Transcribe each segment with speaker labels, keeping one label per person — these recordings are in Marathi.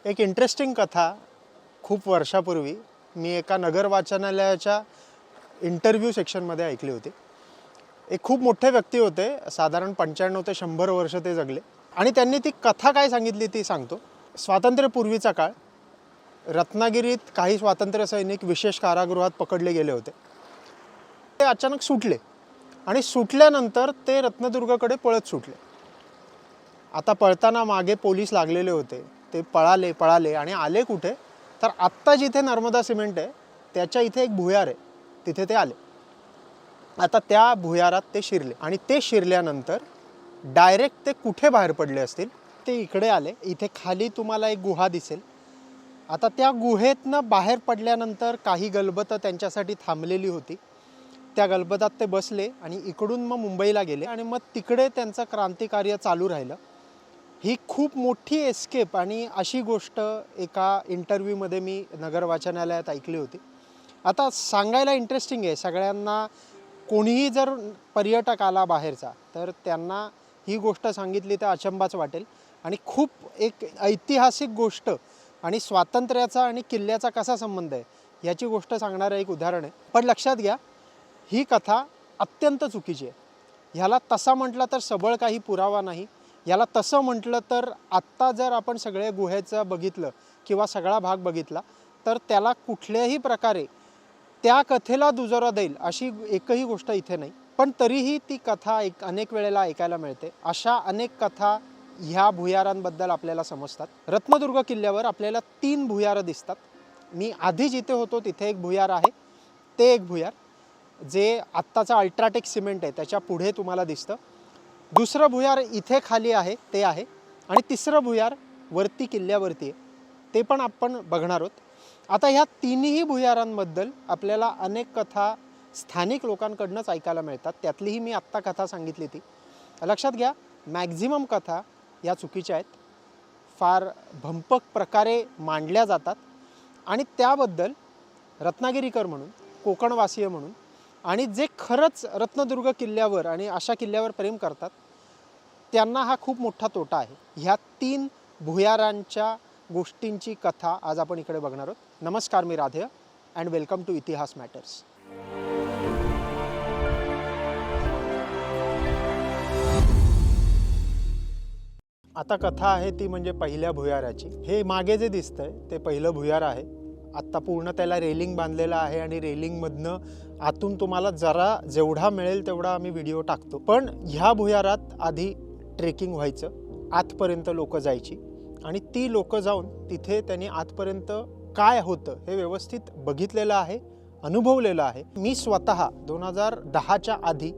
Speaker 1: एक इंटरेस्टिंग कथा खूप वर्षापूर्वी मी एका नगर वाचनालयाच्या इंटरव्ह्यू सेक्शनमध्ये ऐकली होती। एक खूप मोठे व्यक्ती होते, साधारण 95 ते 100 वर्ष ते जगले आणि त्यांनी ती कथा काय सांगितली ती सांगतो। स्वातंत्र्यपूर्वीचा काळ, रत्नागिरीत काही स्वातंत्र्य सैनिक विशेष कारागृहात पकडले गेले होते। ते अचानक सुटले आणि सुटल्यानंतर ते रत्नदुर्गकडे पळत सुटले। आता पळताना मागे पोलीस लागलेले होते। ते पळाले आणि आले कुठे तर आत्ता जिथे नर्मदा सिमेंट आहे त्याच्या इथे एक भुयार आहे, तिथे ते आले। आता त्या भुयारात ते शिरले आणि ते शिरल्यानंतर डायरेक्ट ते कुठे बाहेर पडले असतील, ते इकडे आले। इथे खाली तुम्हाला एक गुहा दिसेल। आता त्या गुहेतनं बाहेर पडल्यानंतर काही गलबतं त्यांच्यासाठी थांबलेली होती। त्या गलबतात ते बसले आणि इकडून मग मुंबईला गेले आणि मग तिकडे त्यांचं क्रांतिकार्य चालू राहिलं। ही खूप मोठी एस्केप आणि अशी गोष्ट एका इंटरव्ह्यूमध्ये मी नगर वाचनालयात ऐकली होती। आता सांगायला इंटरेस्टिंग आहे, सगळ्यांना कोणीही जर पर्यटक आला बाहेरचा तर त्यांना ही गोष्ट सांगितली तर अचंबाच वाटेल आणि खूप एक ऐतिहासिक गोष्ट आणि स्वातंत्र्याचा आणि किल्ल्याचा कसा संबंध आहे याची गोष्ट सांगणारं एक उदाहरण आहे। पण लक्षात घ्या, ही कथा अत्यंत चुकीची आहे। ह्याला तसा म्हटलं तर सबळ काही पुरावा नाही। याला तसं म्हटलं तर आत्ता जर आपण सगळे गुहेचं बघितलं किंवा सगळा भाग बघितला तर त्याला कुठल्याही प्रकारे त्या कथेला दुजोरा देईल अशी एकही गोष्ट इथे नाही। पण तरीही ती कथा अनेक वेळेला ऐकायला मिळते। अशा अनेक कथा ह्या भुयारांबद्दल आपल्याला समजतात। रत्नदुर्ग किल्ल्यावर आपल्याला 3 भुयारं दिसतात। मी आधी जिथे होतो तिथे एक भुयार आहे, ते एक भुयार जे आत्ताचा अल्ट्राटेक सिमेंट आहे त्याच्या पुढे तुम्हाला दिसतं। दुसरं भुयार इथे खाली आहे ते आहे आणि तिसरं भुयार वरती किल्ल्यावरती आहे, ते पण आपण बघणार आहोत। आता ह्या तिन्ही भुयारांबद्दल आपल्याला अनेक कथा स्थानिक लोकांकडूनच ऐकायला मिळतात। त्यातलीही मी आत्ता कथा सांगितली ती लक्षात घ्या। मॅक्झिमम कथा या चुकीच्या आहेत, फार भंपक प्रकारे मांडल्या जातात आणि त्याबद्दल रत्नागिरीकर म्हणून, कोकणवासीय म्हणून आणि जे खरंच रत्नदुर्ग किल्ल्यावर आणि अशा किल्ल्यावर प्रेम करतात त्यांना हा खूप मोठा तोटा आहे। ह्या 3 भुयारांच्या गोष्टींची कथा आज आपण इकडे बघणार आहोत। नमस्कार, मी राधेय अँड वेलकम टू इतिहास मॅटर्स। आता कथा आहे ती म्हणजे पहिल्या भुयाराची। हे मागे जे दिसतंय ते पहिलं भुयार आहे। आत्ता पूर्ण त्याला रेलिंग बांधलेलं आहे आणि रेलिंगमधनं आतून तुम्हाला जरा जेवढा मिळेल तेवढा आम्ही व्हिडिओ टाकतो। पण ह्या भुयारात आधी ट्रेकिंग व्हायचं, आतपर्यंत लोक जायची आणि ती लोक जाऊन तिथे त्यांनी आतपर्यंत काय होतं हे व्यवस्थित बघितलेलं आहे, अनुभवलेलं आहे। मी स्वतः 2010च्या आधी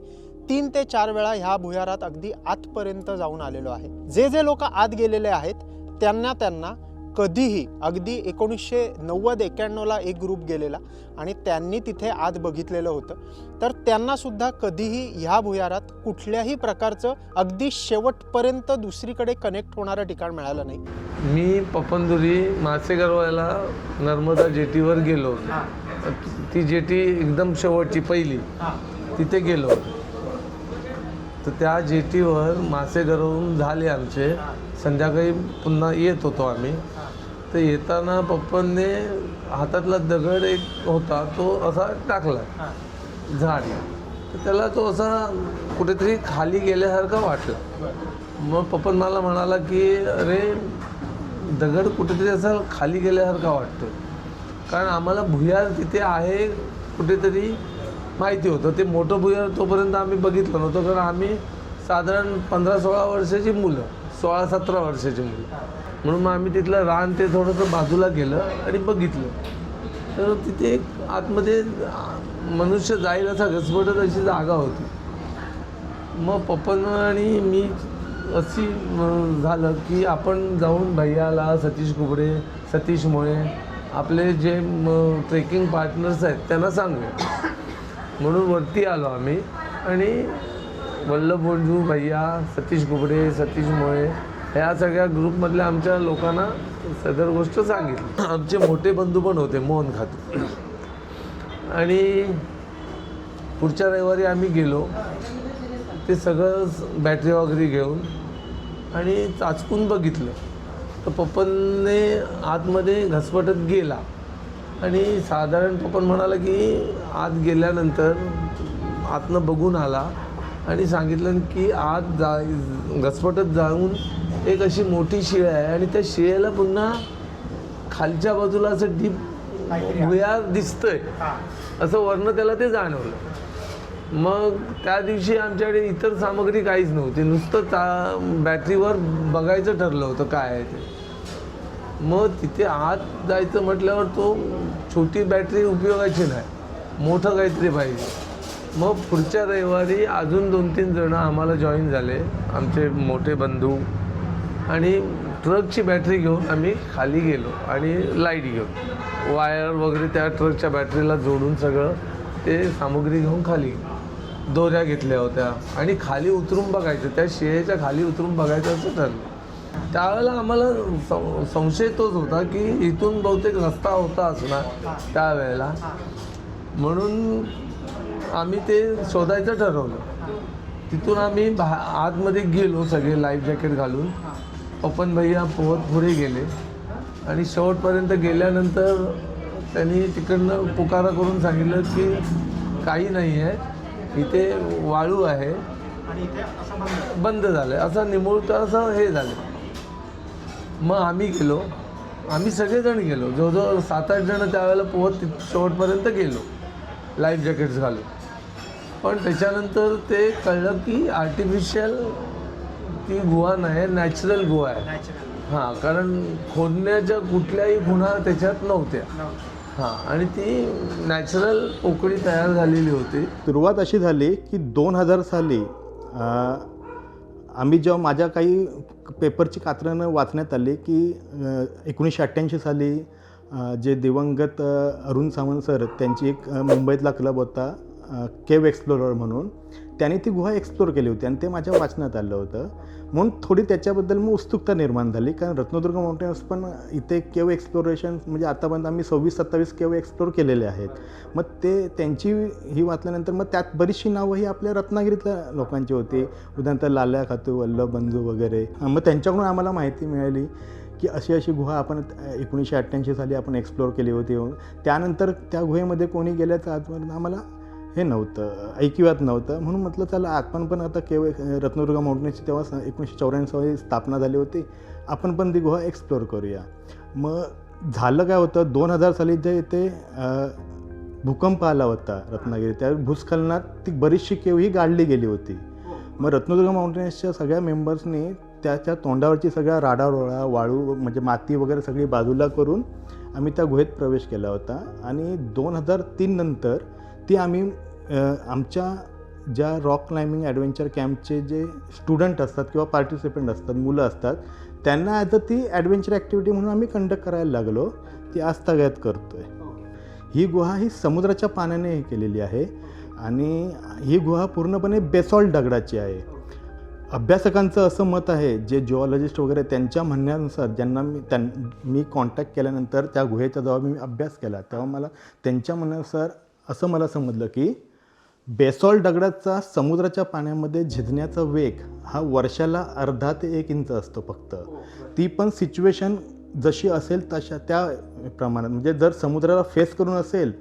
Speaker 1: 3 ते 4 वेळा ह्या भुयारात अगदी आतपर्यंत जाऊन आलेलो आहे। जे लोक आत गेलेले आहेत त्यांना कधीही अगदी 1990-91ला एक ग्रुप गेलेला आणि त्यांनी तिथे आत बघितलेलं होतं, तर त्यांना सुद्धा कधीही ह्या भुयारात कुठल्याही प्रकारचं अगदी शेवटपर्यंत दुसरीकडे कनेक्ट होणारं ठिकाण मिळालं नाही।
Speaker 2: मी पपनदुरी मासे गरवायला नर्मदा जेटीवर गेलो। ती जेटी एकदम शेवटची पहिली, तिथे गेलो। तर त्या जेटीवर मासे गरवून झाले आमचे, संध्याकाळी पुन्हा येत होतो आम्ही। तर येताना पप्पांनी हातातला दगड एक होता तो असा टाकला झाड, तर त्याला तो असा कुठेतरी खाली गेल्यासारखा वाटला। मग पप्पन मला म्हणाला की अरे दगड कुठेतरी असा खाली गेल्यासारखा वाटतो, कारण आम्हाला भुयार तिथे आहे कुठेतरी माहिती होतं। ते मोठं भुयार तोपर्यंत आम्ही बघितलं नव्हतं, कारण आम्ही साधारण 15-16 वर्षाची मुलं, 16-17 वर्षाची मुलं, म्हणून मग आम्ही तिथलं रान ते थोडंसं बाजूला गेलं आणि बघितलं। तर तिथे एक आतमध्ये मनुष्य जाईल असा घसबटत अशी जागा होती। मग पप्पन आणि मी अशी झालं की आपण जाऊन भैयाला, सतीश कुबडे, सतीश मोळे, आपले जे ट्रेकिंग पार्टनर्स आहेत त्यांना सांगू म्हणून वरती आलो आम्ही आणि वल्लभ बोंजू, भैया, सतीश कुबडे, सतीश मोळे ह्या सगळ्या ग्रुपमधल्या आमच्या लोकांना सदर गोष्ट सांगितली। आमचे मोठे बंधू पण होते, मोहन खातू, आणि पुढच्या रविवारी आम्ही गेलो। ते सगळं बॅटरी वगैरे घेऊन आणि चाचपून बघितलं तर पप्पनने आतमध्ये घसपटत गेला आणि साधारण पप्पन म्हणाला की आत गेल्यानंतर आतनं बघून आला आणि सांगितलं की आत घसपटत जाऊन एक अशी मोठी शिळ आहे आणि त्या शिळेला पुन्हा खालच्या बाजूला असं डीप भुयार दिसतंय असं वरनं त्याला ते जाणवलं. मग त्या दिवशी आमच्याकडे इतर सामग्री काहीच नव्हती, नुसतं बॅटरीवर बघायचं ठरलं होतं काय आहे ते. मग तिथे आत जायचं म्हटल्यावर तो छोटी बॅटरी उपयोगाची नाही, मोठं काहीतरी पाहिजे. मग पुढच्या रविवारी अजून 2-3 जणं आम्हाला जॉईन झाले, आमचे मोठे बंधू, आणि ट्रकची बॅटरी घेऊन आम्ही खाली गेलो आणि लाईट घेऊन वायर वगैरे त्या ट्रकच्या बॅटरीला जोडून सगळं ते सामुग्री घेऊन खाली दोऱ्या घेतल्या होत्या आणि खाली उतरून बघायचं, त्या शिळेच्या खाली उतरून बघायचं असं ठरलं. त्यावेळेला आम्हाला संशय तोच होता की इथून बहुतेक रस्ता होता असणार त्यावेळेला, म्हणून आम्ही ते शोधायचं ठरवलं. तिथून आम्ही आतमध्ये गेलो सगळे लाईफ जॅकेट घालून. पप्पन भैया पोहत पुढे गेले आणि शेवटपर्यंत गेल्यानंतर त्यांनी तिकडनं पुकारा करून सांगितलं की काही नाही आहे, इथे वाळू आहे आणि इथे बंद झालं आहे, असं निमुळतं असं हे झालं. मग आम्ही गेलो, आम्ही सगळेजण गेलो, जवळजवळ 7-8 जणं त्यावेळेला पोहत शेवटपर्यंत गेलो लाईफ जॅकेट्स घालून. पण त्याच्यानंतर ते कळलं की आर्टिफिशियल ती गुहा नाही, नॅचरल गुहा आहे. हां, कारण खोदण्याच्या कुठल्याही खुणा त्याच्यात नव्हत्या. हां, आणि ती नॅचरल पोकळी तयार झालेली होती.
Speaker 3: सुरुवात अशी झाली की 2000 साली आम्ही जेव्हा माझ्या काही पेपरची कात्रणं वाचण्यात आली की 1988 साली जे दिवंगत अरुण सावंत सर, त्यांची एक मुंबईतला क्लब होता केव्ह एक्सप्लोरर म्हणून, त्यांनी ती गुहा एक्सप्लोर केली होती आणि ते माझ्या वाचण्यात आलं होतं. म्हणून थोडी त्याच्याबद्दल मग उत्सुकता निर्माण झाली, कारण रत्नदुर्ग माउंटेन्स पण इथे केव्ह एक्सप्लोरेशन म्हणजे आतापर्यंत आम्ही 26-27 केव्ह एक्सप्लोर केलेले आहेत. मग ते त्यांची ही वाचल्यानंतर मग त्यात बरीचशी नावं ही आपल्या रत्नागिरीतल्या लोकांची होती, उदाहरणार्थ लाल्या खातू, वल्लभ बंधू वगैरे. मग त्यांच्याकडून आम्हाला माहिती मिळाली की अशी अशी गुहा आपण 1988 साली आपण एक्सप्लोर केली होती. त्यानंतर त्या गुहेमध्ये कोणी गेल्याचं आजपर्यंत आम्हाला हे नव्हतं, ऐकिवात नव्हतं. म्हणून म्हटलं चला आपण पण आता केव्ह रत्नदुर्ग माउंटेन्सची तेव्हा 1984 साली स्थापना झाली होती, आपण पण ती गुहा एक्सप्लोर करूया. मग झालं काय होतं, 2000 साली जे इथे भूकंप आला होता रत्नागिरी, त्या भूस्खलनात ती बरीचशी केव्ह ही गाडली गेली होती. मग रत्नदुर्ग माउंटेन्सच्या सगळ्या मेंबर्सनी त्याच्या तोंडावरची सगळ्या राडारोळा, वाळू म्हणजे माती वगैरे सगळी बाजूला करून आम्ही त्या गुहेत प्रवेश केला होता. आणि 2003 नंतर ती आम्ही आमच्या ज्या रॉक क्लाइम्बिंग ॲडव्हेंचर कॅम्पचे जे स्टुडंट असतात किंवा पार्टिसिपंट असतात, मुलं असतात, त्यांना ॲज अ ती ॲडव्हेंचर ॲक्टिव्हिटी म्हणून आम्ही कंडक्ट करायला लागलो. ती आजतागायत करतो आहे. ही गुहा ही समुद्राच्या पाण्याने हे केलेली आहे आणि ही गुहा पूर्णपणे बेसॉल्ट दगडाची आहे. अभ्यासकांचं असं मत आहे, जे जिओलॉजिस्ट वगैरे त्यांच्या म्हणण्यानुसार, ज्यांना मी कॉन्टॅक्ट केल्यानंतर त्या गुहेचा जेव्हा मी अभ्यास केला तेव्हा मला त्यांच्या म्हणण्यानुसार असं मला समजलं की बेसॉल्ट दगडाचा समुद्राच्या पाण्यामध्ये झिजण्याचा वेग हा वर्षाला 1/2 ते 1 इंच असतो फक्त. ती पण सिच्युएशन जशी असेल तशा त्या प्रमाणात, म्हणजे जर समुद्राला फेस करून असेल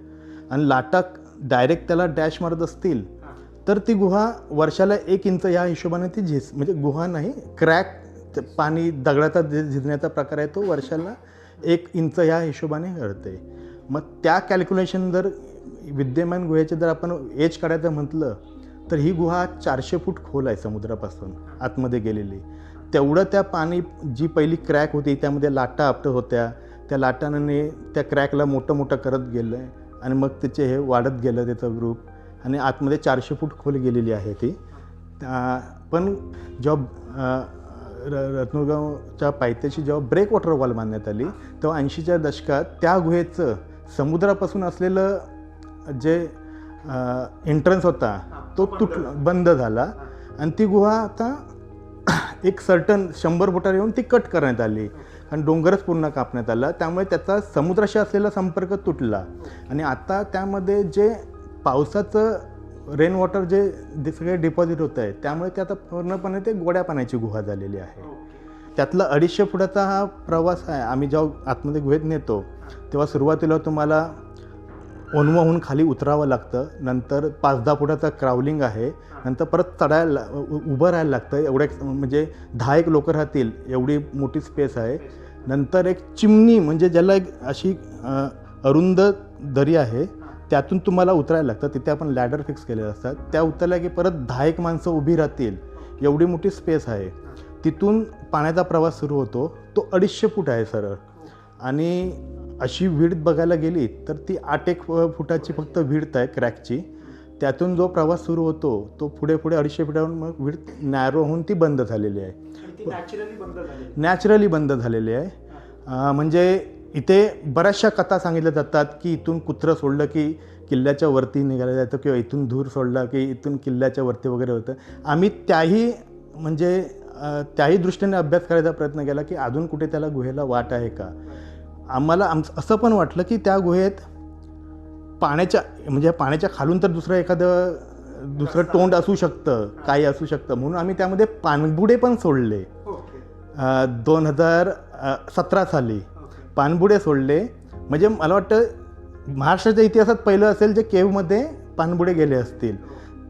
Speaker 3: आणि लाटा डायरेक्ट त्याला डॅश मारत असतील तर ती गुहा वर्षाला 1 इंच ह्या हिशोबाने ती म्हणजे गुहा नाही, क्रॅक पाणी दगडाचा झिजण्याचा प्रकार आहे तो वर्षाला 1 इंच ह्या हिशोबाने घडते. मग त्या कॅल्क्युलेशन जर विद्यमान गुहेचे जर आपण एज काढायचं म्हटलं तर ही गुहा 400 फूट खोल आहे समुद्रापासून आतमध्ये गेलेली. तेवढं त्या पाणी जी पहिली क्रॅक होती त्यामध्ये लाटा आपटत होत्या, त्या लाटांनी त्या क्रॅकला मोठं करत गेलं आहे आणि मग त्याचे हे वाढत गेलं त्याचं ग्रुप आणि आतमध्ये 400 फूट खोल गेलेली आहे ती. पण जेव्हा रत्नदुर्गच्या पायथ्याशी जेव्हा ब्रेक वॉटर वॉल बांधण्यात आली तेव्हा 80च्या दशकात त्या गुहेचं समुद्रापासून असलेलं जे एंट्रन्स होता तो बंद झाला आणि ती गुहा आता एक सर्टन 100 फुटावर येऊन ती कट करण्यात आली आणि डोंगरच पूर्ण कापण्यात आला. त्यामुळे त्याचा समुद्राशी असलेला संपर्क तुटला आणि आता त्यामध्ये जे पावसाचं रेन वॉटर जे सगळे डिपॉझिट होत आहे त्यामुळे ते आता पूर्णपणे ते गोड्या पाण्याची गुहा झालेली आहे. त्यातला 250 फुटाचा हा प्रवास आहे. आम्ही जेव्हा आतमध्ये गुहेत नेतो तेव्हा सुरुवातीला तुम्हाला ओनवाहून खाली उतरावं लागतं, नंतर 5-10 फुटाचा क्रावलिंग आहे, नंतर परत चढायला उभं राहायला लागतं. एवढ्या म्हणजे 10 लोकं राहतील एवढी मोठी स्पेस आहे. नंतर एक चिमणी म्हणजे ज्याला एक अशी अरुंद दरी आहे, त्यातून तुम्हाला उतरायला लागतं. तिथे आपण लॅडर फिक्स केलेले असतात. त्या उतरल्या की परत 10 माणसं उभी राहतील, एवढी मोठी स्पेस आहे. तिथून पाण्याचा प्रवास सुरू होतो. तो 250 फूट आहे सरळ. आणि अशी विड्थ बघायला गेली तर ती 8 फुटाची फक्त विड्थ आहे क्रॅकची. त्यातून जो प्रवास सुरू होतो तो पुढे 250 फुटावरून मग विड्थ नॅरो होऊन ती बंद झालेली आहे. नॅचरली बंद झालेली आहे. म्हणजे इथे बऱ्याचशा कथा सांगितल्या जातात की इथून कुत्रं सोडलं की किल्ल्याच्या वरती निघालं जातं, किंवा इथून धूर सोडला की इथून किल्ल्याच्या वरती वगैरे होतं. आम्ही त्याही दृष्टीने अभ्यास करायचा प्रयत्न केला की अजून कुठे त्याला गुहेला वाट आहे का. आम्हाला असं पण वाटलं की त्या गुहेत पाण्याच्या खालून तर दुसरं तोंड असू शकतं, काही असू शकतं. म्हणून आम्ही त्यामध्ये पाणबुडे पण सोडले. 2017 साली पाणबुडे सोडले. म्हणजे मला वाटतं महाराष्ट्राच्या इतिहासात पहिलं असेल जे केव्हमध्ये पाणबुडे गेले असतील.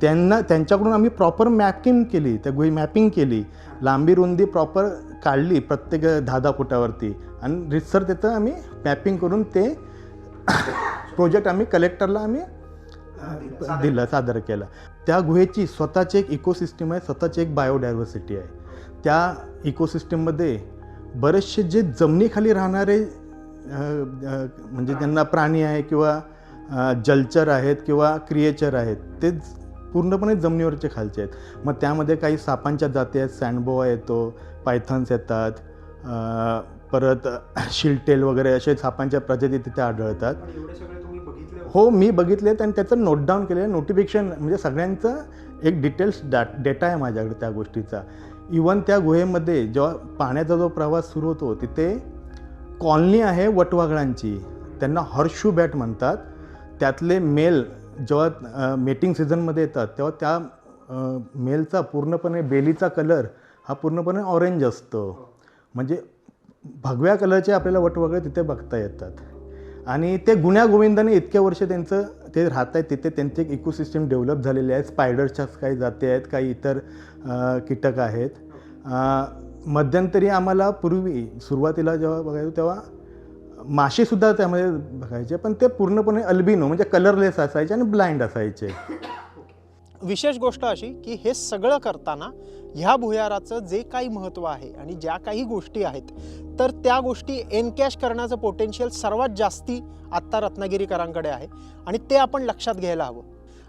Speaker 3: त्यांच्याकडून आम्ही प्रॉपर मॅपिंग केली, त्या गुहे मॅपिंग केली, लांबी रुंदी प्रॉपर काढली प्रत्येक 10-10 फुटावरती. आणि रितसर त्याचं आम्ही मॅपिंग करून ते प्रोजेक्ट आम्ही कलेक्टरला सादर केला. त्या गुहेची स्वतःची एक इकोसिस्टम आहे, स्वतःची एक बायोडायव्हर्सिटी आहे. त्या इकोसिस्टममध्ये बरेचसे जे जमिनीखाली राहणारे म्हणजे ज्यांना प्राणी आहे किंवा जलचर आहेत किंवा क्रिएचर आहेत, ते पूर्णपणे जमिनीवरचे खालचे आहेत. मग त्यामध्ये काही सापांच्या जाती आहेत, सँडबोआ येतो, पायथन्स येतात, परत शिलटेल वगैरे असे सापांच्या प्रजाती तिथे आढळतात. हो, मी बघितलेत आणि त्याचं नोट डाऊन केलेलं नोटिफिकेशन, म्हणजे सगळ्यांचं एक डिटेल्स डेटा आहे माझ्याकडे त्या गोष्टीचा. इवन त्या गुहेमध्ये जेव्हा पाण्याचा जो प्रवास सुरू होतो तिथे कॉलनी आहे वटवाघळांची, त्यांना हॉर्सशू बॅट म्हणतात. त्यातले मेल जेव्हा मेटिंग सीझनमध्ये येतात तेव्हा त्या मेलचा पूर्णपणे बेलीचा कलर हा पूर्णपणे ऑरेंज असतो. म्हणजे भगव्या कलरचे आपल्याला वटवाघळे तिथे बघता येतात. आणि ते गुण्यागोविंदाने इतक्या वर्ष ते राहत आहेत तिथे. त्यांचे एक इकोसिस्टम डेव्हलप झालेले आहे. स्पायडरच्या काही जाती आहेत, काही इतर कीटक आहेत. मध्यंतरी आम्हाला पूर्वी सुरुवातीला जेव्हा बघायचो तेव्हा मासेसुद्धा त्यामध्ये बघायचे, पण ते पूर्णपणे अल्बिनो म्हणजे कलरलेस असायचे आणि ब्लाइंड असायचे.
Speaker 1: विशेष गोष्ट अशी की हे सगळं करताना ह्या भुयाराचं जे काही महत्त्व आहे आणि ज्या काही गोष्टी आहेत, तर त्या गोष्टी एनकॅश करण्याचं पोटेन्शियल सर्वात जास्ती आत्ता रत्नागिरीकरांकडे आहे आणि ते आपण लक्षात घ्यायला हवं.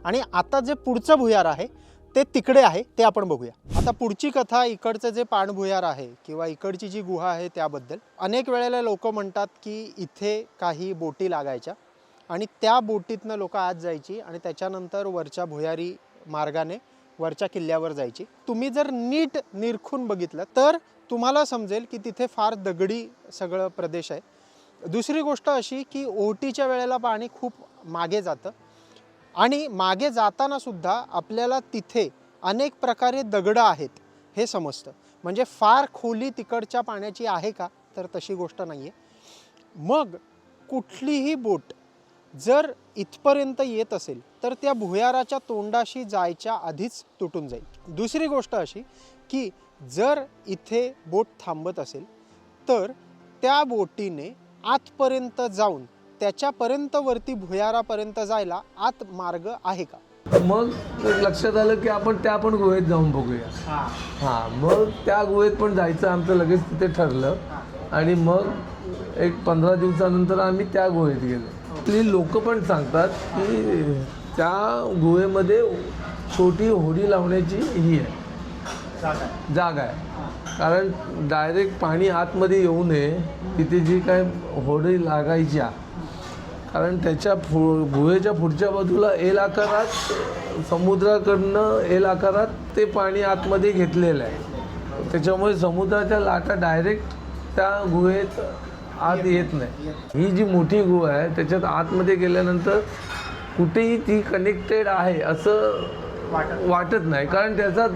Speaker 1: आणि आता जे पुढचं भुयार आहे ते तिकडे आहे, ते आपण बघूया. आता पुढची कथा इकडचं जे पाणभुयार आहे किंवा इकडची जी गुहा आहे त्याबद्दल. अनेक वेळेला लोक म्हणतात की इथे काही बोटी लागायच्या आणि त्या बोटीतनं लोक आत जायची आणि त्याच्यानंतर वरच्या भुयारी मार्गाने वरच्या किल्ल्यावर जायची. तुम्ही जर नीट निरखून बघितलं तर तुम्हाला समजेल की तिथे फार दगडी सगळं प्रदेश आहे. दुसरी गोष्ट अशी की ओहोटीच्या वेळेला पाणी खूप मागे जातं आणि मागे जाताना सुद्धा आपल्याला तिथे अनेक प्रकारे दगडं आहेत हे समजतं. म्हणजे फार खोली तिकडच्या पाण्याची आहे का, तर तशी गोष्ट नाही आहे. मग कुठलीही बोट जर इथपर्यंत येत असेल तर त्या भुयाराच्या तोंडाशी जायच्या आधीच तुटून जाईल. दुसरी गोष्ट अशी की जर इथे बोट थांबत असेल तर त्या बोटीने आतपर्यंत जाऊन त्याच्यापर्यंत वरती भुयारापर्यंत जायला आत मार्ग आहे का.
Speaker 2: मग लक्षात आलं की आपण त्या पण गुहेत जाऊन बघूया. हां, मग त्या गुहेत पण जायचं आमचं लगेच तिथे ठरलं आणि मग एक 15 दिवसानंतर आम्ही त्या गुहेत गेलो. ती लोक पण सांगतात की त्या गुहेमध्ये छोटी होडी लावण्याची ही आहे जागा आहे. कारण डायरेक्ट पाणी आतमध्ये येऊ नये तिथे जी काय होडी लागायच्या, कारण त्याच्या गुहेच्या पुढच्या बाजूला एल आकारात समुद्राकडनं एल आकारात ते पाणी आतमध्ये घेतलेलं आहे. त्याच्यामुळे समुद्राच्या लाटा डायरेक्ट त्या गुहेत आत येत नाही. ही जी मोठी गुहा आहे त्याच्यात आतमध्ये गेल्यानंतर कुठेही ती कनेक्टेड आहे असं वाटत नाही, कारण त्याचा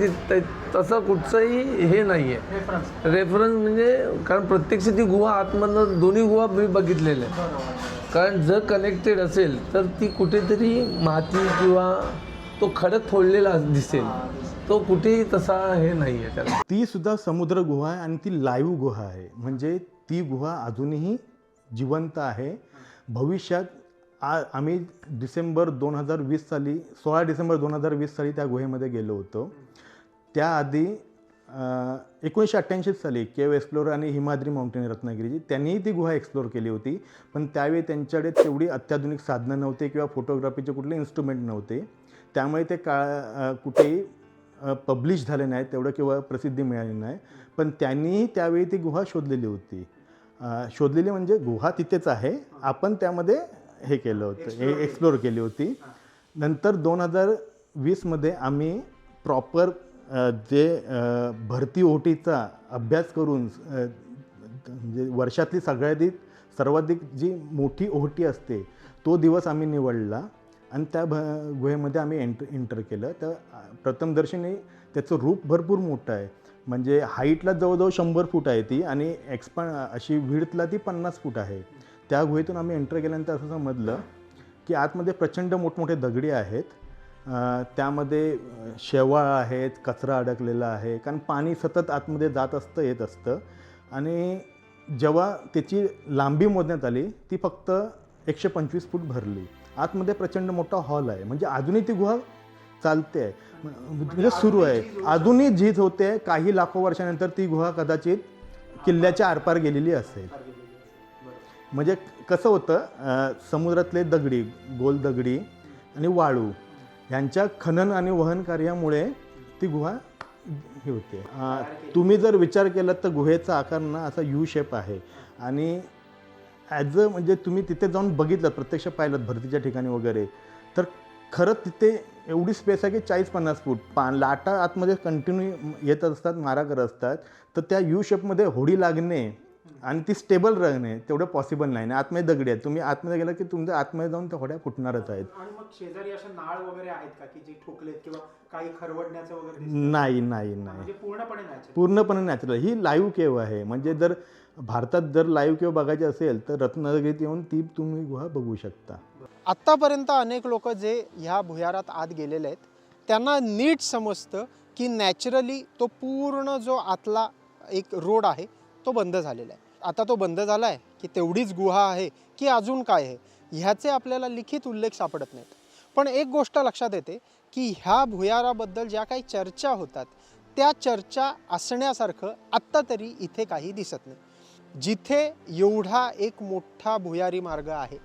Speaker 2: तसं कुठचंही हे नाही आहे रेफरन्स. म्हणजे कारण प्रत्यक्ष ती गुहा आतमधनं दोन्ही गुहा मी बघितलेल्या आहे. कारण जर कनेक्टेड असेल तर ती कुठेतरी माती किंवा तो खडक फोडलेला दिसेल, तो कुठेही तसा हे नाही आहे त्याला.
Speaker 3: ती सुद्धा समुद्र गुहा आहे आणि ती लाईव्ह गुहा आहे. म्हणजे ती गुहा अजूनही जिवंत आहे. भविष्यात आम्ही डिसेंबर 2020 साली 16 डिसेंबर 2020 साली त्या गुहेमध्ये गेलो होतो. त्याआधी 1988 साली केव एक्सप्लोरर आणि हिमाद्री माउंटेन रत्नागिरीची त्यांनीही ती गुहा एक्सप्लोर केली होती. पण त्यावेळी त्यांच्याकडे तेवढी अत्याधुनिक साधनं नव्हते किंवा फोटोग्राफीचे कुठले इन्स्ट्रुमेंट नव्हते. त्यामुळे ते कुठेही पब्लिश झाले नाही तेवढं किंवा प्रसिद्धी मिळाली नाही. पण त्यांनीही त्यावेळी ती गुहा शोधलेली म्हणजे गुहा तिथेच आहे, आपण त्यामध्ये हे केलं होतं, एक्सप्लोर केली होती. नंतर 2020मध्ये आम्ही प्रॉपर जे भरती ओहोटीचा अभ्यास करून म्हणजे वर्षातली सर्वाधिक जी मोठी ओहोटी असते तो दिवस आम्ही निवडला आणि त्या गुहेमध्ये आम्ही एंटर केलं. तर प्रथमदर्शनी त्याचं रूप भरपूर मोठं आहे. म्हणजे हाईटला जवळजवळ 100 फूट आहे ती आणि अशी विड्थला ती 50 फूट आहे. त्या गुहेतून आम्ही एंटर केल्यानंतर असं समजलं की आतमध्ये प्रचंड मोठमोठे दगडी आहेत. त्यामध्ये शेवाळ आहेत, कचरा अडकलेला आहे, कारण पाणी सतत आतमध्ये जात असतं येत असतं. आणि जेव्हा त्याची लांबी मोजण्यात आली ती फक्त 125 फूट भरली. आतमध्ये प्रचंड मोठा हॉल आहे. म्हणजे अजूनही ती गुहा चालते आहे, म्हणजे सुरू आहे, अजूनही झीज होते. काही लाखो वर्षानंतर ती गुहा कदाचित किल्ल्याच्या आरपार गेलेली असेल. म्हणजे कसं होतं, समुद्रातले दगडी, गोल दगडी आणि वाळू यांच्या खनन आणि वहन कार्यामुळे ती गुहा हे होते. तुम्ही जर विचार केला तर गुहेचा आकार ना असा यू शेप आहे. आणि म्हणजे तुम्ही तिथे जाऊन बघितलं, प्रत्यक्ष पाहिलं भरतीच्या ठिकाणी वगैरे, तर खरंच तिथे एवढी स्पेस आहे की 40-50 फूट लाटा आतमध्ये कंटिन्यू येत असतात, मारा करत असतात. तर त्या यू शेपमध्ये होडी लागणे आणि ती स्टेबल राहणे तेवढं पॉसिबल नाही. आतमध्ये दगडी आहेत, तुम्ही आतमध्ये गेला की तुमच्या आतमध्ये जाऊन त्या होड्या फुटणारच आहेत.
Speaker 1: आणि मग शेजारी अशा नाळ वगैरे आहेत का की जे ठोकलेत किंवा काही खरवडण्याचं वगैरे?
Speaker 3: नाही,
Speaker 1: म्हणजे
Speaker 3: पूर्णपणे नॅचरल. ही लाईव्ह केव आहे. म्हणजे जर भारतात जर लाईव्ह केव बघायची असेल तर रत्नागिरीत येऊन ती तुम्ही गुहा बघू शकता.
Speaker 1: आत्तापर्यंत अनेक लोक जे ह्या भुयारात आत गेलेले आहेत त्यांना नीट समजतं की नॅचरली तो पूर्ण जो आतला एक रोड आहे तो बंद झालेला आहे. आता तो बंद झाला आहे की तेवढीच गुहा आहे की अजून काय आहे ह्याचे आपल्याला लिखित उल्लेख सापडत नाहीत. पण एक गोष्ट लक्षात येते की ह्या भुयाराबद्दल ज्या काही चर्चा होतात त्या चर्चा असण्यासारखं आत्ता तरी इथे काही दिसत नाही. जिथे एवढा एक मोठा भुयारी मार्ग आहे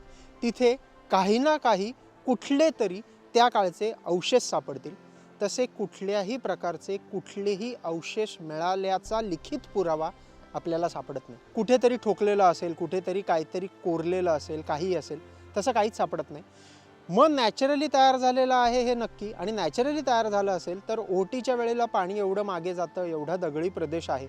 Speaker 1: तिथे काही ना काही कुठले तरी त्या काळचे अवशेष सापडतील. तसे कुठल्याही प्रकारचे कुठलेही अवशेष मिळाल्याचा लिखित पुरावा आपल्याला सापडत नाही. कुठेतरी ठोकलेलं असेल, कुठेतरी काहीतरी कोरलेलं असेल, काही असेल, तसं काहीच सापडत नाही. मग नॅचरली तयार झालेलं आहे हे नक्की. आणि नॅचरली तयार झालं असेल तर ओहोटीच्या वेळेला पाणी एवढं मागे जातं, एवढा दगडी प्रदेश आहे,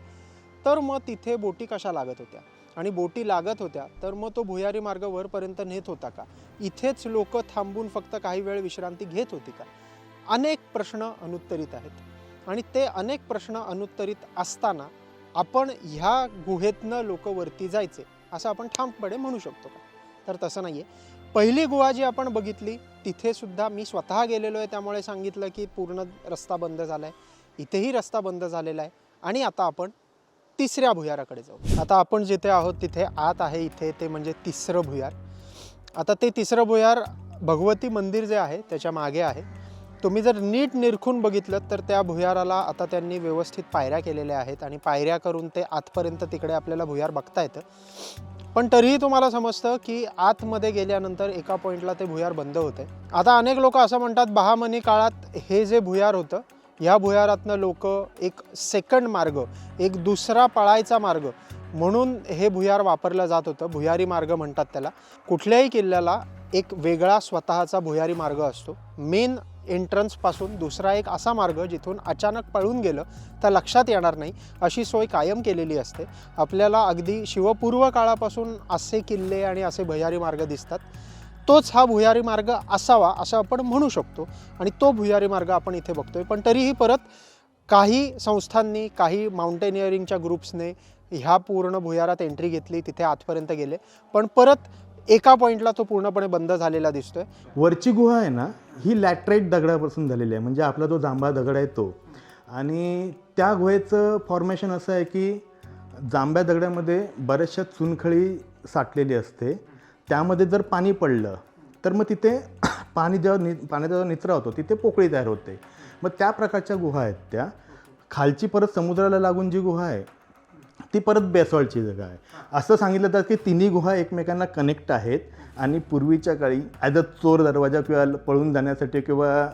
Speaker 1: तर मग तिथे बोटी कशा लागत होत्या? आणि बोटी लागत होत्या तर मग तो भुयारी मार्ग वरपर्यंत नेत होता का? इथेच लोक थांबून फक्त काही वेळ विश्रांती घेत होती का? अनेक प्रश्न अनुत्तरित आहेत. आणि ते अनेक प्रश्न अनुत्तरित असताना आपण ह्या गुहेतनं लोक वरती जायचे असं आपण ठामपणे म्हणू शकतो का? तर तसं नाही आहे. पहिली गुहा जी आपण बघितली तिथे सुद्धा मी स्वतः गेलेलो आहे, त्यामुळे सांगितलं की पूर्ण रस्ता बंद झाला आहे. इथेही रस्ता बंद झालेला आहे. आणि आता आपण तिसऱ्या भुयाराकडे जाऊ. आता आपण जिथे आहोत तिथे आत आहे इथे ते म्हणजे तिसरं भुयार. आता ते तिसरं भुयार भगवती मंदिर जे आहे त्याच्या मागे आहे. तुम्ही जर नीट निरखून बघितलं तर त्या भुयाराला आता त्यांनी व्यवस्थित पायऱ्या केलेल्या आहेत आणि पायऱ्या करून ते आतपर्यंत तिकडे आपल्याला भुयार बघता येतं. पण तरीही तुम्हाला समजतं की आतमध्ये गेल्यानंतर एका पॉईंटला ते भुयार बंद होते. आता अनेक लोक असं म्हणतात बहामनी काळात हे जे भुयार होतं ह्या भुयारातनं लोक एक सेकंड मार्ग, एक दुसरा पळायचा मार्ग म्हणून हे भुयार वापरलं जात होतं. भुयारी मार्ग म्हणतात त्याला. कुठल्याही किल्ल्याला एक वेगळा स्वतःचा भुयारी मार्ग असतो. मेन एंट्रन्सपासून दुसरा एक असा मार्ग जिथून अचानक पळून गेलं तर लक्षात येणार नाही अशी सोय कायम केलेली असते. आपल्याला अगदी शिवपूर्व काळापासून असे किल्ले आणि असे भुयारी मार्ग दिसतात. तोच हा भुयारी मार्ग असावा असं आपण म्हणू शकतो आणि तो भुयारी मार्ग आपण इथे बघतोय. पण तरीही परत काही संस्थांनी, काही माउंटेनिअरिंगच्या ग्रुप्सने ह्या पूर्ण भुयारात एंट्री घेतली, तिथे आतपर्यंत गेले, पण परत एका पॉईंटला तो पूर्णपणे बंद झालेला दिसतोय.
Speaker 3: वरची गुहा आहे ना, ही लॅटराईट दगडापासून झालेली आहे, म्हणजे आपला जो जांभळा दगड आहे तो. आणि त्या गुहेचं फॉर्मेशन असं आहे की जांभ्या दगडामध्ये बऱ्याचशा चुनखळी साठलेली असते. त्यामध्ये जर पाणी पडलं तर मग तिथे पाण्याचा जेव्हा निचरा होतो तिथे पोकळी तयार होते. मग त्या प्रकारच्या गुहा आहेत त्या. खालची परत समुद्राला लागून जी गुहा आहे ती परत बेसॉल्टची जागा आहे. असं सांगितलं जातं की तिन्ही गुहा एकमेकांना कनेक्ट आहेत आणि पूर्वीच्या काळी ॲज अ चोर दरवाजा किंवा पळून जाण्यासाठी किंवा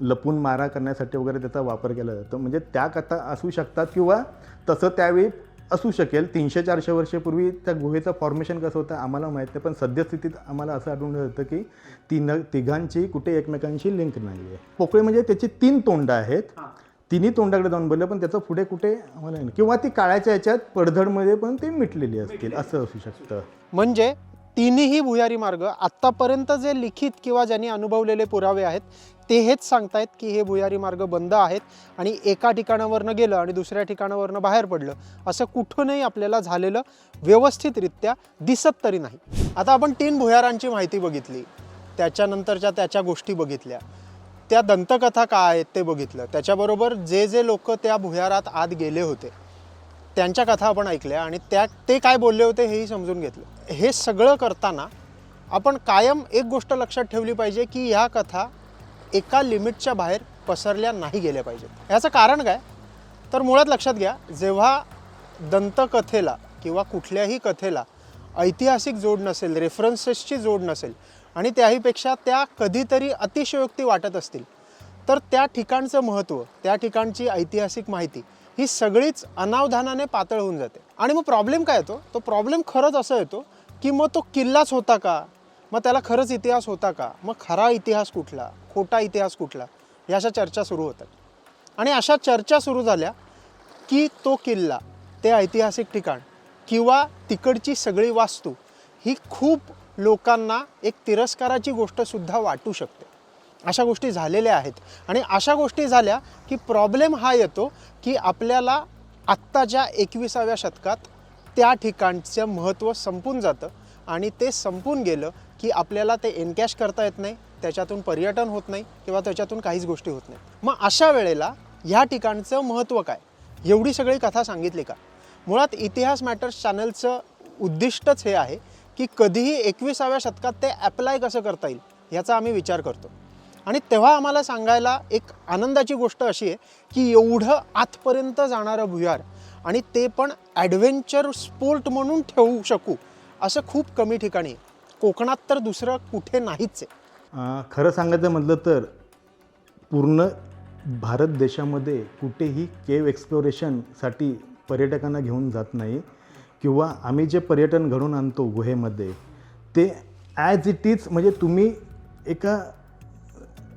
Speaker 3: लपून मारा करण्यासाठी वगैरे त्याचा वापर केला जातो. म्हणजे त्या कथा असू शकतात किंवा तसं त्यावेळी असू शकेल. 300-400 वर्षापूर्वी त्या गुहेचं फॉर्मेशन कसं होतं आम्हाला माहीत नाही, पण सद्यस्थितीत आम्हाला असं आढळून येतं की तिघांची कुठे एकमेकांशी लिंक नाही आहे. पोकळी म्हणजे त्याची 3 तोंडं आहेत, तिन्ही तोंडाकडे जाऊन बोललं, पण त्याचं पुढे कुठे आम्हाला नाही, किंवा ती काळ्याच्या याच्यात पडझडमध्ये पण ते मिटलेली असतील असं असू शकतं.
Speaker 1: म्हणजे तिन्ही भुयारी मार्ग आत्तापर्यंत जे लिखित किंवा ज्यांनी अनुभवलेले पुरावे आहेत ते हेच सांगतायत की हे भुयारी मार्ग बंद आहेत आणि एका ठिकाणावरनं गेलं आणि दुसऱ्या ठिकाणावरनं बाहेर पडलं असं कुठूनही आपल्याला झालेलं व्यवस्थितरित्या दिसत तरी नाही. आता आपण 3 भुयारांची माहिती बघितली, त्याच्यानंतरच्या त्याच्या गोष्टी बघितल्या, त्या दंतकथा काय आहेत ते बघितलं, त्याच्याबरोबर जे जे लोक त्या भुयारात आत गेले होते त्यांच्या कथा आपण ऐकल्या आणि ते काय बोलले होते हेही समजून घेतलं. हे सगळं करताना आपण कायम एक गोष्ट लक्षात ठेवली पाहिजे की ह्या कथा एका लिमिटच्या बाहेर पसरल्या नाही गेल्या पाहिजेत. ह्याचं कारण काय तर मुळात लक्षात घ्या, जेव्हा दंतकथेला किंवा कुठल्याही कथेला ऐतिहासिक जोड नसेल, रेफरन्सेसची जोड नसेल आणि त्याहीपेक्षा त्या कधीतरी अतिशयोक्ती वाटत असतील तर त्या ठिकाणचं महत्त्व, त्या ठिकाणची ऐतिहासिक माहिती ही सगळीच अनावधानाने पातळ होऊन जाते. आणि मग प्रॉब्लेम काय येतो, तो प्रॉब्लेम खरंच असं येतो की मग तो किल्लाच होता का, मग त्याला खरंच इतिहास होता का, मग खरा इतिहास कुठला, खोटा इतिहास कुठला, या अशा चर्चा सुरू होतात. आणि अशा चर्चा सुरू झाल्या की तो किल्ला, ते ऐतिहासिक ठिकाण किंवा तिकडची सगळी वास्तू ही खूप लोकांना एक तिरस्काराची गोष्टसुद्धा वाटू शकते. अशा गोष्टी झालेल्या आहेत. आणि अशा गोष्टी झाल्या की प्रॉब्लेम हा येतो की आपल्याला आत्ताच्या 21व्या शतकात त्या ठिकाणचं महत्त्व संपून जातं आणि ते संपून गेलं की आपल्याला ते एनकॅश करता येत नाही, त्याच्यातून पर्यटन होत नाही किंवा त्याच्यातून काहीच गोष्टी होत नाही. मग अशा वेळेला ह्या ठिकाणचं महत्त्व काय, एवढी सगळी कथा सांगितली का? मुळात इतिहास मॅटर्स चॅनलचं उद्दिष्टच हे आहे की कधीही 21व्या शतकात ते ॲप्लाय कसं करता येईल ह्याचा आम्ही विचार करतो. आणि तेव्हा आम्हाला सांगायला एक आनंदाची गोष्ट अशी आहे की एवढं आतपर्यंत जाणारं भुयार आणि ते पण ॲडव्हेंचर स्पोर्ट म्हणून ठेवू शकू असं खूप कमी ठिकाणी, कोकणात तर दुसरं कुठे नाहीच आहे.
Speaker 3: खरं सांगायचं म्हटलं तर पूर्ण भारत देशामध्ये कुठेही केव एक्सप्लोरेशनसाठी पर्यटकांना घेऊन जात नाही, किंवा आम्ही जे पर्यटन घडवून आणतो गुहेमध्ये ते ॲज इट इज, म्हणजे तुम्ही एका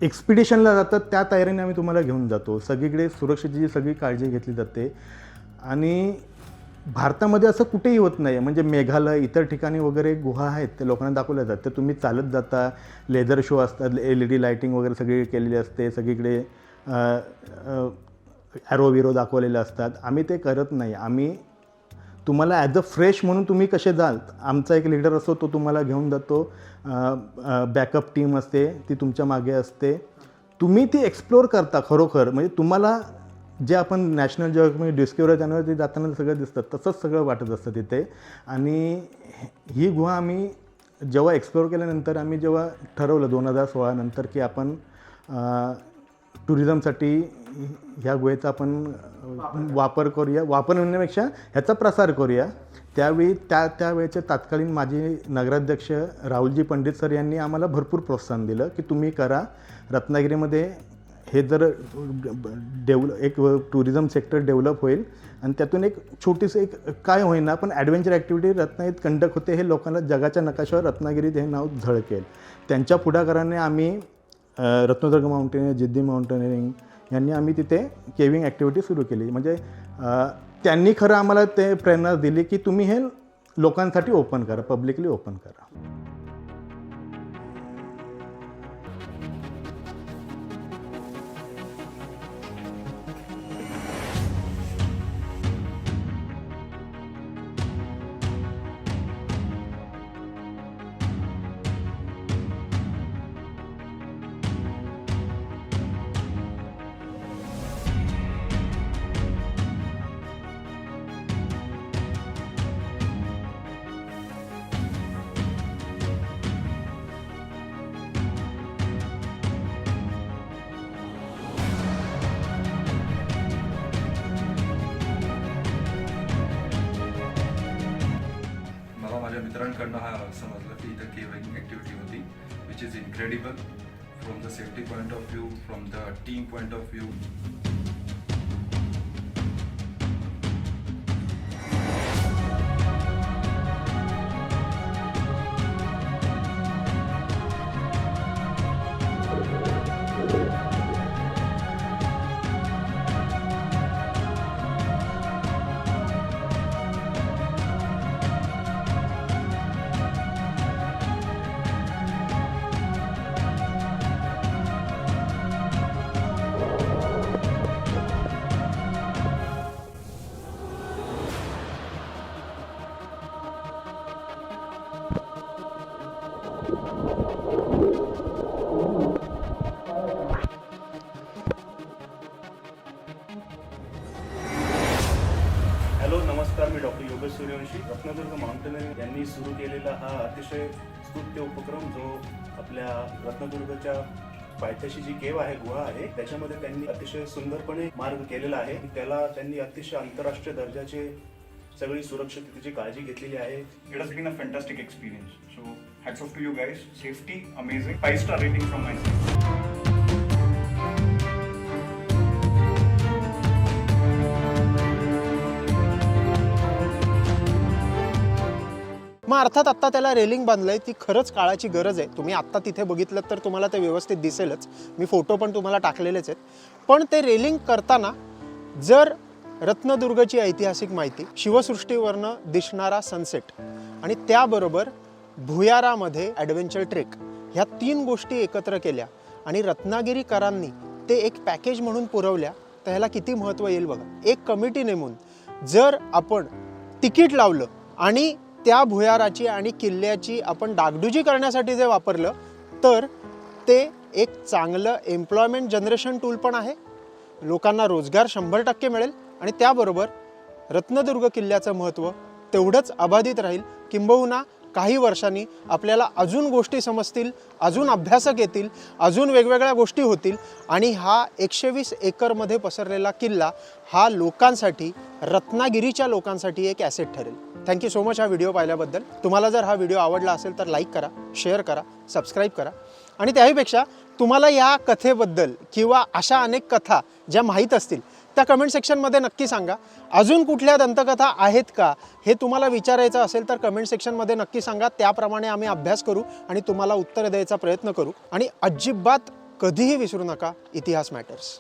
Speaker 3: एक्सपिडिशनला जातात त्या तयारीने आम्ही तुम्हाला घेऊन जातो. सगळीकडे सुरक्षेची सगळी काळजी घेतली जाते आणि भारतामध्ये असं कुठेही होत नाही. म्हणजे मेघालय इतर ठिकाणी वगैरे गुहा आहेत ते लोकांना दाखवल्या जातात, ते तुम्ही चालत जाता, लेझर शो असतात, LED लायटिंग वगैरे सगळी केलेली असते, सगळीकडे ॲरो विरो दाखवलेले असतात. आम्ही ते करत नाही. आम्ही तुम्हाला ॲज अ फ्रेश म्हणून तुम्ही कसे जाल, आमचा एक लीडर असतो तो तुम्हाला घेऊन जातो, बॅकअप टीम असते ती तुमच्या मागे असते, तुम्ही ती एक्सप्लोअर करता खरोखर. म्हणजे तुम्हाला जे आपण नॅशनल जिओग्राफी डिस्कवरी चॅनलवरती जाताना सगळं दिसतं तसंच सगळं वाटत असतं तिथे. आणि ही गुहा आम्ही जेव्हा एक्सप्लोअर केल्यानंतर आम्ही जेव्हा ठरवलं 2016 नंतर की आपण टुरिझमसाठी ह्या गुहेचा आपण वापर करूया, वापर म्हणण्यापेक्षा ह्याचा प्रसार करूया, त्यावेळी त्यावेळेचे तत्कालीन माजी नगराध्यक्ष राहुलजी पंडित सर यांनी आम्हाला भरपूर प्रोत्साहन दिलं की तुम्ही करा. रत्नागिरीमध्ये हे जर एक टुरिझम सेक्टर डेव्हलप होईल आणि त्यातून एक छोटीशी एक काय होईना पण ॲडव्हेंचर ॲक्टिव्हिटी रत्नागिरीत कंडक्ट होते, हे लोकांना जगाच्या नकाशावर रत्नागिरीत हे नाव झळकेल. त्यांच्या पुढाकाराने आम्ही रत्नदुर्ग माउंटेनिअरिंग, जिद्दी माउंटेनिअरिंग यांनी आम्ही तिथे केविंग ॲक्टिव्हिटी सुरू केली. म्हणजे त्यांनी खरं आम्हाला ते प्रेरणा दिली की तुम्ही हे लोकांसाठी ओपन करा, पब्लिकली ओपन करा.
Speaker 4: मित्रांकडनं हा समजलं की इथं केविंग ॲक्टिव्हिटी होती which is incredible from the safety point of view, from the team point of view.
Speaker 5: Hello नमस्कार, मी डॉक्टर योगेश सूर्यवंशी. रत्नदुर्ग माउंटेनरिंग यांनी सुरू केलेला हा अतिशय स्तुत्य उपक्रम जो आपल्या रत्नदुर्गच्या पायथ्याशी जी केव आहे, गुहा आहे, त्याच्यामध्ये त्यांनी अतिशय सुंदरपणे मार्ग केलेला आहे. त्याला त्यांनी अतिशय आंतरराष्ट्रीय दर्जाचे सगळी सुरक्षिततेची काळजी घेतलेली आहे.
Speaker 6: It has been a fantastic experience. So hats off to you guys. Safety, amazing. 5-star rating from my side.
Speaker 1: मग अर्थात आत्ता त्याला रेलिंग बांधलंय, ती खरंच काळाची गरज आहे. तुम्ही आत्ता तिथे बघितलं तर तुम्हाला ते व्यवस्थित दिसेलच. मी फोटो पण तुम्हाला टाकलेलेच आहेत. पण ते रेलिंग करताना जर रत्नदुर्गची ऐतिहासिक माहिती, शिवसृष्टीवरनं दिसणारा सनसेट आणि त्याबरोबर भुयारामध्ये ॲडव्हेंचर ट्रेक, ह्या 3 गोष्टी एकत्र केल्या आणि रत्नागिरीकरांनी ते एक पॅकेज म्हणून पुरवल्या, तर ह्याला किती महत्त्व येईल बघा. एक कमिटी नेमून जर आपण तिकीट लावलं आणि त्या भुयाराची आणि किल्ल्याची आपण डागडुजी करण्यासाठी जे वापरलं, तर ते एक चांगलं एम्प्लॉयमेंट जनरेशन टूल पण आहे. लोकांना रोजगार 100% मिळेल आणि त्याबरोबर रत्नदुर्ग किल्ल्याचं महत्त्व तेवढंच अबाधित राहील. किंबहुना काही वर्षांनी आपल्याला अजून गोष्टी समजतील, अजून अभ्यासक येतील, अजून वेगवेगळ्या गोष्टी होतील आणि हा 120 एकरमध्ये पसरलेला किल्ला हा लोकांसाठी, रत्नागिरीच्या लोकांसाठी एक ॲसेट ठरेल. थँक्यू सो मच हा व्हिडिओ पाहिल्याबद्दल. तुम्हाला जर हा व्हिडिओ आवडला असेल तर लाईक करा, शेअर करा, सबस्क्राईब करा आणि त्याहीपेक्षा तुम्हाला या कथेबद्दल किंवा अशा अनेक कथा ज्या माहीत असतील त्या कमेंट सेक्शनमध्ये नक्की सांगा. अजून कुठल्या दंतकथा आहेत का हे तुम्हाला विचारायचं असेल तर कमेंट सेक्शनमध्ये नक्की सांगा. त्याप्रमाणे आम्ही अभ्यास करू आणि तुम्हाला उत्तर द्यायचा प्रयत्न करू. आणि अजिबात कधीही विसरू नका, इतिहास मॅटर्स.